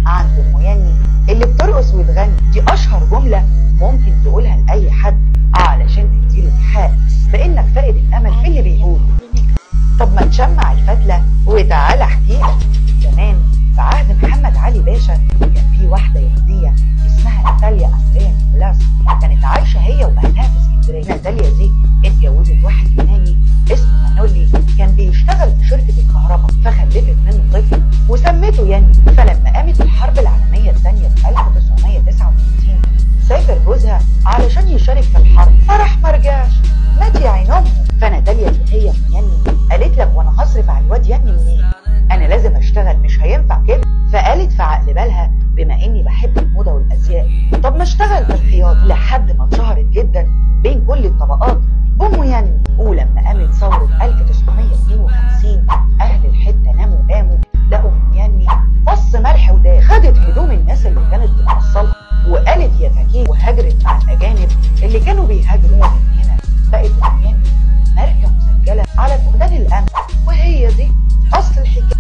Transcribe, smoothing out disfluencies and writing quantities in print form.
عند ام ياني اللي بترقص وتغني. دي اشهر جمله ممكن تقولها لاي حد علشان تديله ايحاء بانك فاقد الامل في اللي بيقوله. طب ما تشمع الفتله وتعالى احكيلك. زمان في عهد محمد علي باشا كان في واحده يهوديه اسمها ناتاليا اندريا نيكولاس، كانت عايشه هي واهلها في اسكندريه. ناتاليا دي اتجوزت واحد يوناني اسمه مانولي، كان بيشتغل في شركه الكهرباء، فخلفت منه طفل وسمته ياني. فلما قامت الحرب العالميه الثانيه في 1939 سافر جوزها علشان يشارك في الحرب، فرح مرجعش، مات يا عين امه. فناتاليا اللي هي من ياني قالت لك وانا هصرف على الواد ياني منين؟ انا لازم اشتغل، مش هينفع كده. فقالت في عقل بالها بما اني بحب الموضه والازياء، طب ما اشتغل في الخياطه، لحد ما اتشهرت جدا بين كل الطبقات ام ياني. ولما قامت ثوره 1952 اهل الحته ناموا قاموا لقوا ام ياني فص ملح وداخ، خدت هدوم الناس اللي كانت بتوصلها وقالت يا فكيه، وهاجرت مع الاجانب اللي كانوا بيهاجروا. من هنا بقت ام ياني ماركه مسجله على فقدان الامل، وهي دي اصل الحكايه.